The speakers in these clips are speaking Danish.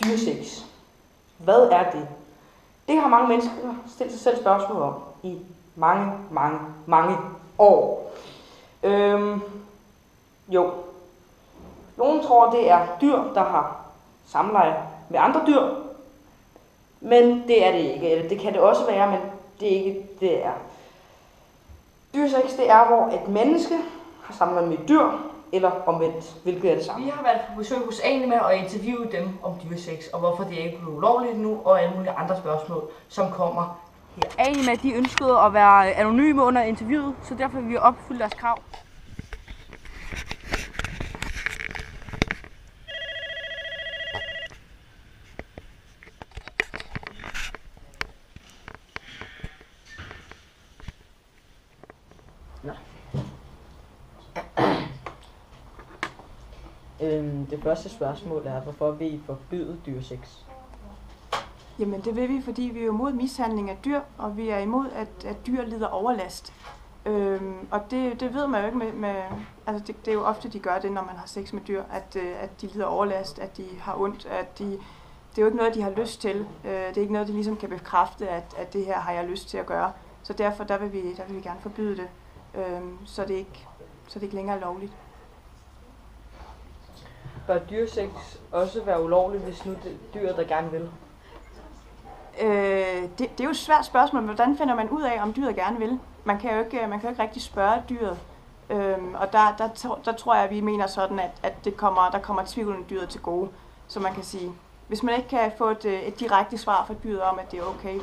Dyresex. Hvad er det? Det har mange mennesker stillet sig selv spørgsmål om i mange år. Nogle tror, det er dyr, der har samleje med andre dyr, men det er det ikke. Eller det kan det også være, men det er ikke det er. Dyresex, det er, hvor et menneske har samleje med et dyr, eller omvendt, hvilket er det samme. Vi har været på besøg hos Anima og interviewet dem om dyresex, og hvorfor det ikke blev ulovligt nu, og alle mulige andre spørgsmål, som kommer her. Anima, de ønskede at være anonyme under interviewet, så derfor vil vi opfylde deres krav. Det første spørgsmål er, hvorfor vil I forbyde dyresex? Jamen det vil vi, fordi vi er imod mishandling af dyr, og vi er imod, at dyr lider overlast. Og det ved man jo ikke med altså det er jo ofte, de gør det, når man har sex med dyr, at de lider overlast, at de har ondt, det er jo ikke noget, de har lyst til. Det er ikke noget, de ligesom kan bekræfte, at det her har jeg lyst til at gøre. Så derfor der vil vi gerne forbyde det, så det ikke længere er lovligt. Bør dyresex også være ulovligt, hvis nu det er dyr, der gerne vil? Det er jo et svært spørgsmål, men hvordan finder man ud af, om dyret gerne vil? Man kan jo ikke rigtig spørge dyret. Og der tror jeg, at vi mener sådan, at der kommer tvivlen dyret til gode. Så man kan sige, hvis man ikke kan få et direkte svar fra dyret om, at det er okay,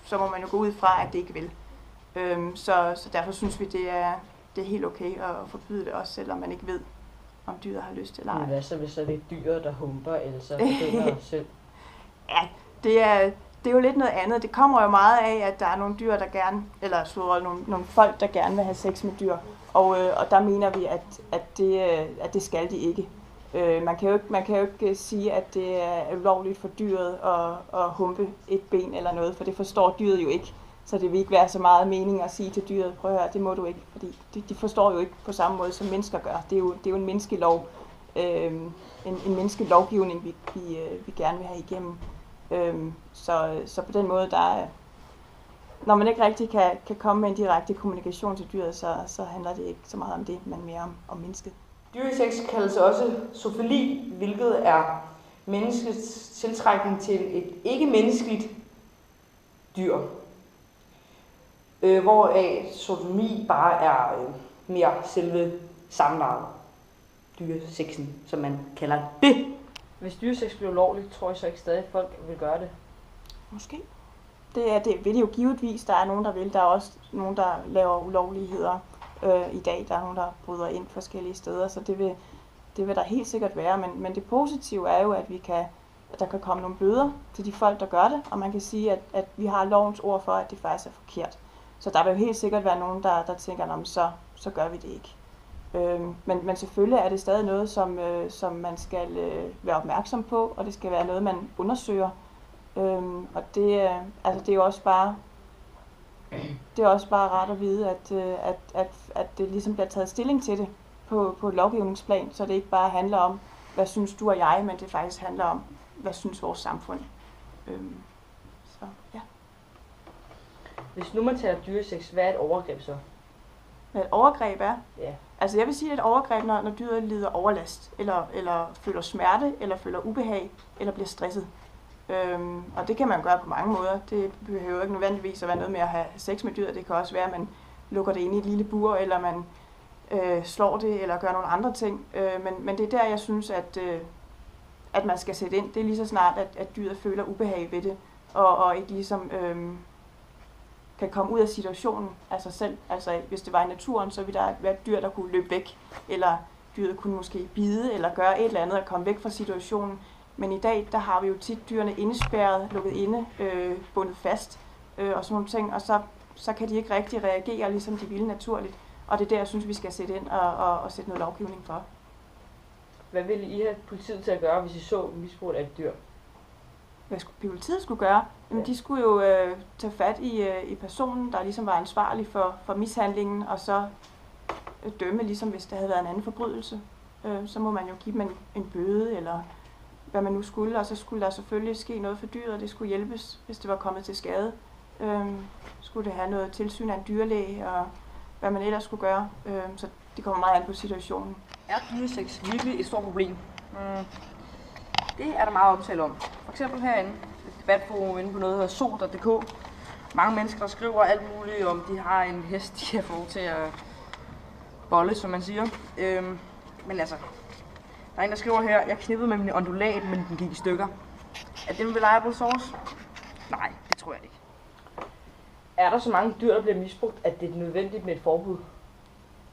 så må man jo gå ud fra, at det ikke vil. Så derfor synes vi, det er helt okay at forbyde det, også selvom man ikke ved, om dyret har lyst eller ej. Men hvad så, hvis det er dyr, der humper, eller så begynder selv? Ja, det er jo lidt noget andet. Det kommer jo meget af, at der er nogle dyr, der gerne, eller nogle folk, der gerne vil have sex med dyr. Og der mener vi, at det skal de ikke. Man kan jo ikke sige, at det er ulovligt for dyret at humpe et ben eller noget, for det forstår dyret jo ikke. Så det vil ikke være så meget mening at sige til dyret, prøv at høre, det må du ikke, fordi de forstår jo ikke på samme måde, som mennesker gør. Det er jo en menneskelov, en menneskelovgivning, vi gerne vil have igennem. Så på den måde, når man ikke rigtig kan komme med en direkte kommunikation til dyret, så handler det ikke så meget om det, men mere om mennesket. Dyresex kaldes også zoofili, hvilket er menneskets tiltrækning til et ikke-menneskeligt dyr. Hvoraf sodomi bare er mere selve samlejet. Dyresexen, som man kalder det. Hvis dyresex bliver ulovligt, tror jeg så ikke stadig, at folk vil gøre det? Måske. Det vil det jo givetvis. Der er nogen, der vil. Der er også nogen, der laver ulovligheder i dag. Der er nogen, der bryder ind forskellige steder, så det vil der helt sikkert være. Men det positive er jo, at der kan komme nogle bøder til de folk, der gør det, og man kan sige, at vi har lovens ord for, at det faktisk er forkert. Så der vil jo helt sikkert være nogen, der tænker, så gør vi det ikke. Men selvfølgelig er det stadig noget, som man skal være opmærksom på, og det skal være noget, man undersøger. Og det er jo også bare rart at vide, at det ligesom bliver taget stilling til det på et lovgivningsplan, så det ikke bare handler om, hvad synes du og jeg, men det faktisk handler om, hvad synes vores samfund. Så ja. Hvis nu man taler dyresex, hvad er et overgreb så? Hvad et overgreb er? Ja. Altså jeg vil sige, at et overgreb, når dyret lider overlast, eller føler smerte, eller føler ubehag, eller bliver stresset. Og det kan man gøre på mange måder. Det behøver ikke nødvendigvis at være noget med at have sex med dyret. Det kan også være, at man lukker det inde i et lille bur, eller man slår det, eller gør nogle andre ting. Men det er der, jeg synes, at man skal sætte ind. Det er lige så snart, at dyret føler ubehag ved det, og ikke ligesom kan komme ud af situationen af sig selv. Altså hvis det var i naturen, så ville der være et dyr, der kunne løbe væk, eller dyret kunne måske bide, eller gøre et eller andet og komme væk fra situationen. Men i dag, der har vi jo tit dyrene indespærret, lukket inde, bundet fast og sådan nogle ting, og så kan de ikke rigtig reagere, ligesom de ville naturligt. Og det er der, jeg synes, vi skal sætte ind og sætte noget lovgivning for. Hvad ville I have politiet til at gøre, hvis I så misbrug af et dyr? Hvad politiet skulle gøre? Jamen, de skulle jo tage fat i personen, der ligesom var ansvarlig for mishandlingen, og så dømme, ligesom hvis der havde været en anden forbrydelse. Så må man jo give dem en bøde, eller hvad man nu skulle, og så skulle der selvfølgelig ske noget for dyret, og det skulle hjælpes, hvis det var kommet til skade. Skulle det have noget tilsyn af en dyrlæge, og hvad man ellers skulle gøre. Så det kommer meget an på situationen. Er dyresex virkelig et stort problem? Det er der meget omtale om. For eksempel herinde, et debatforum inde på noget, der hedder sol.dk. Mange mennesker, der skriver alt muligt om, de har en hest, de kan få til at bolle, som man siger. Men altså, der er en, der skriver her, jeg knippede med min ondulat, men den gik i stykker. Er det en reliable source? Nej, det tror jeg ikke. Er der så mange dyr, der bliver misbrugt, at det er nødvendigt med et forbud?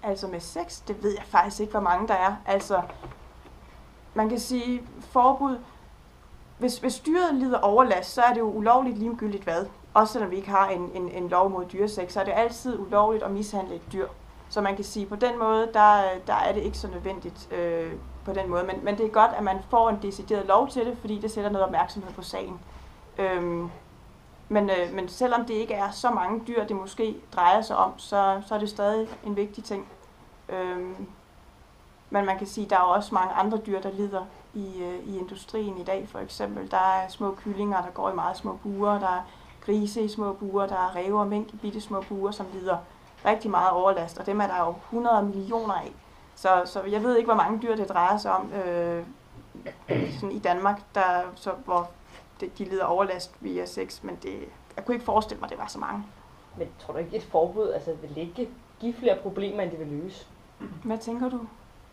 Altså med sex, det ved jeg faktisk ikke, hvor mange der er. Altså, man kan sige, forbud. Hvis dyret lider overlast, så er det jo ulovligt ligegyldigt hvad. Også selvom vi ikke har en lov mod dyresex, så er det altid ulovligt at mishandle et dyr. Så man kan sige, på den måde, der er det ikke så nødvendigt på den måde. Men det er godt, at man får en decideret lov til det, fordi det sætter noget opmærksomhed på sagen. Men selvom det ikke er så mange dyr, det måske drejer sig om, så er det stadig en vigtig ting. Men man kan sige, at der er også mange andre dyr, der lider i industrien i dag. For eksempel, der er små kyllinger, der går i meget små buer, der er grise i små buer, der er ræve og mink i bitte små buer, som lider rigtig meget overlast, og dem er der jo 100 millioner af. Så jeg ved ikke, hvor mange dyr det drejer sig om sådan i Danmark, hvor de lider overlast via sex, men jeg kunne ikke forestille mig, at det var så mange. Men tror du ikke, et forbud vil ikke give flere problemer, end det vil løse? Hvad tænker du?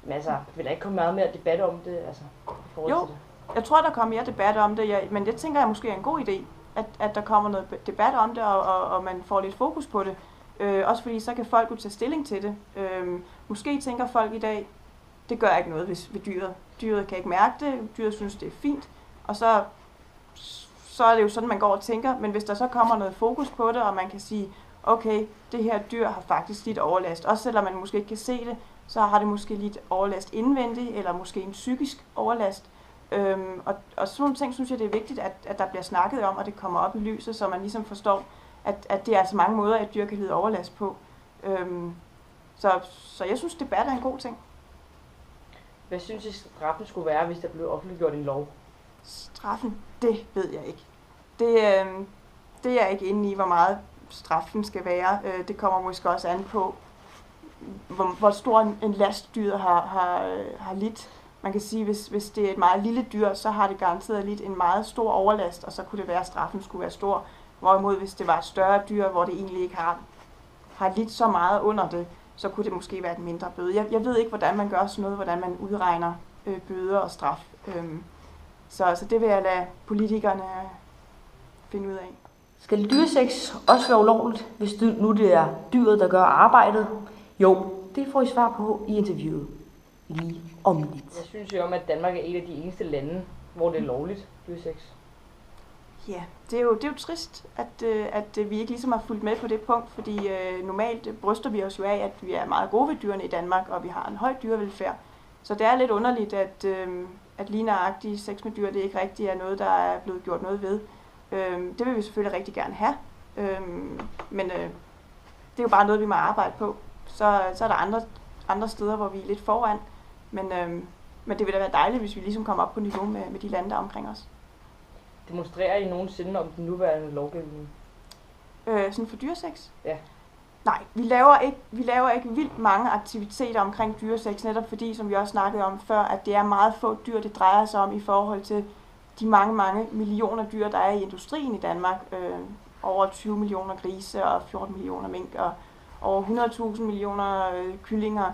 Men altså, vil der ikke komme meget mere debat om det? Altså, jo, til det? Jeg tror, der kommer mere debat om det, men det tænker jeg måske er en god idé, at der kommer noget debat om det, og man får lidt fokus på det. Også fordi så kan folk jo tage stilling til det. Måske tænker folk i dag, det gør ikke noget ved dyret. Dyret kan ikke mærke det, dyret synes, det er fint, og så er det jo sådan, man går og tænker. Men hvis der så kommer noget fokus på det, og man kan sige, okay, det her dyr har faktisk lidt overlast. Også selvom man måske ikke kan se det, så har det måske lidt overlast indvendigt, eller måske en psykisk overlast. Og sådan nogle ting, synes jeg, det er vigtigt, at der bliver snakket om, og det kommer op i lyset, så man ligesom forstår, at det er altså mange måder, at dyr kan lide overlast på. Så jeg synes, debat er en god ting. Hvad synes I, straffen skulle være, hvis der blev offentliggjort en lov? Straffen? Det ved jeg ikke. Det er jeg ikke inde i, hvor meget straffen skal være. Det kommer måske også an på, hvor stor en last dyret har lidt. Man kan sige, hvis det er et meget lille dyr, så har det garanteret lidt en meget stor overlast, og så kunne det være, at straffen skulle være stor. Hvorimod hvis det var et større dyr, hvor det egentlig ikke har lidt så meget under det, så kunne det måske være et mindre bøde. Jeg ved ikke, hvordan man gør sådan noget, hvordan man udregner bøder og straf. Så det vil jeg lade politikerne finde ud af. Skal dyresex også være ulovligt, hvis nu det er dyret, der gør arbejdet? Jo, det får I svar på i interviewet lige om lidt. Jeg synes jo om, at Danmark er et af de eneste lande, hvor det er lovligt, dyresex. Ja, det er jo trist, at vi ikke ligesom har fulgt med på det punkt, fordi normalt bryster vi os jo af, at vi er meget gode ved dyrene i Danmark, og vi har en høj dyrevelfærd. Så det er lidt underligt, at lige nøjagtigt sex med dyr, det ikke rigtig er noget, der er blevet gjort noget ved. Det vil vi selvfølgelig rigtig gerne have, men det er jo bare noget, vi må arbejde på. Så er der andre steder, hvor vi er lidt foran, men det vil da være dejligt, hvis vi ligesom kommer op på niveau med de lande, der er omkring os. Demonstrerer I nogensinde om den nuværende lovgivning? Sådan for dyresex? Ja. Nej, vi laver ikke vildt mange aktiviteter omkring dyresex, netop fordi, som vi også snakkede om før, at det er meget få dyr, det drejer sig om i forhold til de mange millioner dyr, der er i industrien i Danmark. Over 20 millioner grise og 14 millioner mink og over 100.000 millioner kyllinger.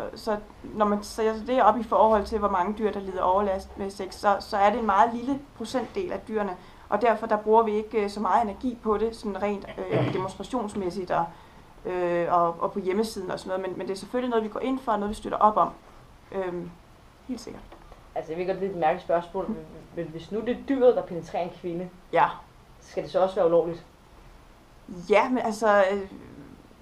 Så når man sætter det op i forhold til, hvor mange dyr, der lider overlast med sex, så er det en meget lille procentdel af dyrene. Og derfor der bruger vi ikke så meget energi på det, sådan rent demonstrationsmæssigt og på hjemmesiden og sådan noget. Men det er selvfølgelig noget, vi går ind for, og noget, vi støtter op om. Helt sikkert. Altså, jeg ved godt, det er et mærkeligt spørgsmål, men hvis nu det er dyret, der penetrerer en kvinde, ja, skal det så også være ulovligt? Ja, men altså,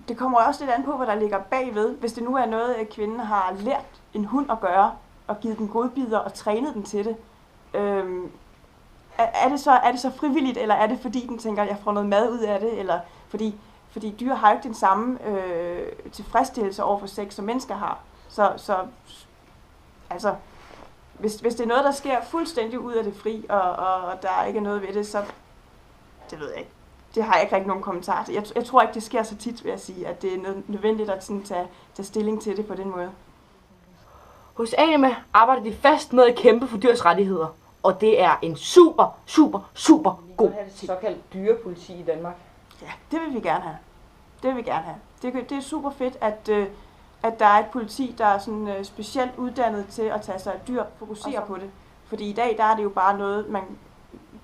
det kommer også lidt an på, hvad der ligger bagved. Hvis det nu er noget, at kvinden har lært en hund at gøre, og givet den godbidder og trænet den til det, er det så frivilligt, eller er det fordi den tænker, at jeg får noget mad ud af det, eller fordi dyr har ikke den samme tilfredsstillelse over for sex, som mennesker har. Så altså, hvis det er noget, der sker fuldstændig ud af det fri, og der ikke er noget ved det, så det ved jeg ikke. Det har jeg ikke rigtig nogen kommentar til. Jeg tror ikke, det sker så tit, vil jeg sige, at det er nødvendigt at sådan tage stilling til det på den måde. Hos Anima arbejder de fast med at kæmpe for dyrs rettigheder. Og det er en super god have et såkaldt dyrepoliti i Danmark. Ja, det vil vi gerne have. Det er super fedt, at der er et politi, der er sådan specielt uddannet til at tage sig af dyr, fokusere på det. Fordi i dag, der er det jo bare noget,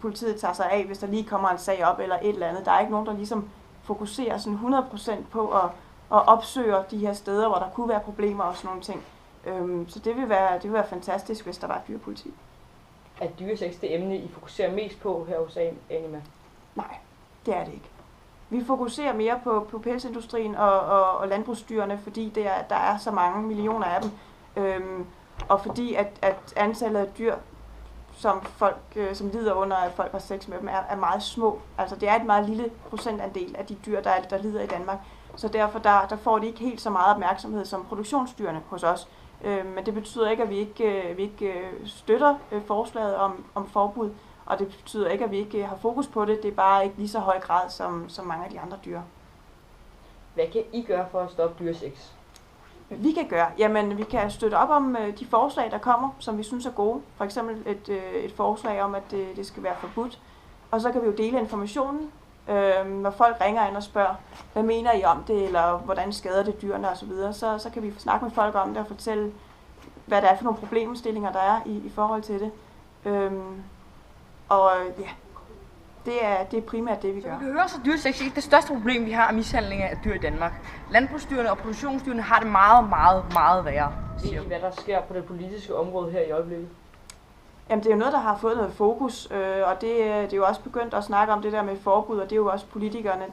politiet tager sig af, hvis der lige kommer en sag op eller et eller andet. Der er ikke nogen, der ligesom fokuserer sådan 100% på at opsøge de her steder, hvor der kunne være problemer og sådan nogle ting. Så det vil være fantastisk, hvis der var et dyrepoliti. Er dyresex det emne, I fokuserer mest på her hos Anima? Nej, det er det ikke. Vi fokuserer mere på pelsindustrien og landbrugsdyrene, fordi der er så mange millioner af dem. Og fordi at antallet af dyr, som lider under, at folk har sex med dem, er meget små. Altså det er et meget lille procentandel af de dyr, der lider i Danmark. Så derfor der får de ikke helt så meget opmærksomhed som produktionsdyrene hos os. Men det betyder ikke, at vi ikke støtter forslaget om forbud, og det betyder ikke, at vi ikke har fokus på det. Det er bare ikke lige så høj grad som mange af de andre dyr. Hvad kan I gøre for at stoppe dyresex? Vi kan gøre? Jamen, vi kan støtte op om de forslag, der kommer, som vi synes er gode. For eksempel et forslag om, at det skal være forbudt. Og så kan vi jo dele informationen, når folk ringer ind og spørger, hvad mener I om det, eller hvordan skader det dyrene osv. Så kan vi snakke med folk om det og fortælle, hvad der er for nogle problemstillinger, der er i forhold til det. Det er primært det, vi gør. Så vi kan høre, så dyresex er ikke det største problem, vi har af mishandling af dyr i Danmark. Landbrugsdyrene og produktionsdyrene har det meget værre. Ved I, hvad der sker på det politiske område her i øjeblikket? Jamen, det er jo noget, der har fået noget fokus, og det er jo også begyndt at snakke om det der med forbud, og det er jo også politikerne,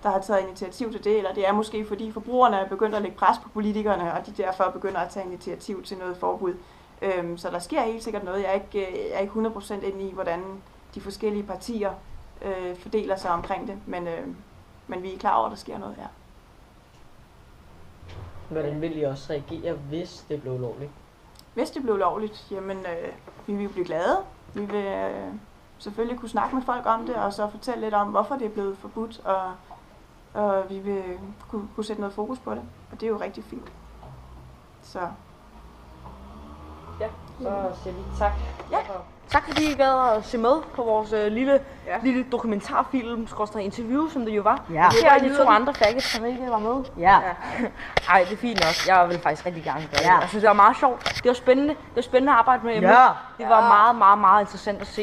der har taget initiativ til det, eller det er måske fordi forbrugerne er begyndt at lægge pres på politikerne, og de derfor begynder at tage initiativ til noget forbud. Så der sker helt sikkert noget. Jeg er ikke 100% inde i, hvordan de forskellige partier fordeler sig omkring det, men vi er klar over, at der sker noget her. Hvordan vil I også reagere, hvis det blev ulovligt? Hvis det blev ulovligt, jamen vi vil blive glade. Vi vil selvfølgelig kunne snakke med folk om det, og så fortælle lidt om, hvorfor det er blevet forbudt, og vi vil kunne sætte noget fokus på det, og det er jo rigtig fint. Så. Ja, så siger vi tak. Ja. Tak fordi I gad at se med på vores lille dokumentarfilm, interview, som det jo var. Ja. Her er de to andre faggots, som ikke var med. Ja. Ej, det er fint nok. Jeg vil faktisk rigtig gerne gøre det. Ja. Jeg synes, det var meget sjovt. Det var spændende. Det var spændende at arbejde med emnet. Ja. Det var meget interessant at se.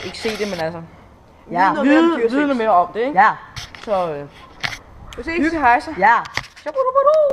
Ikke se det, men altså. Ja. Vide noget mere om det, ikke? Ja. Så hygge hejse. Ja. Shabudubudu.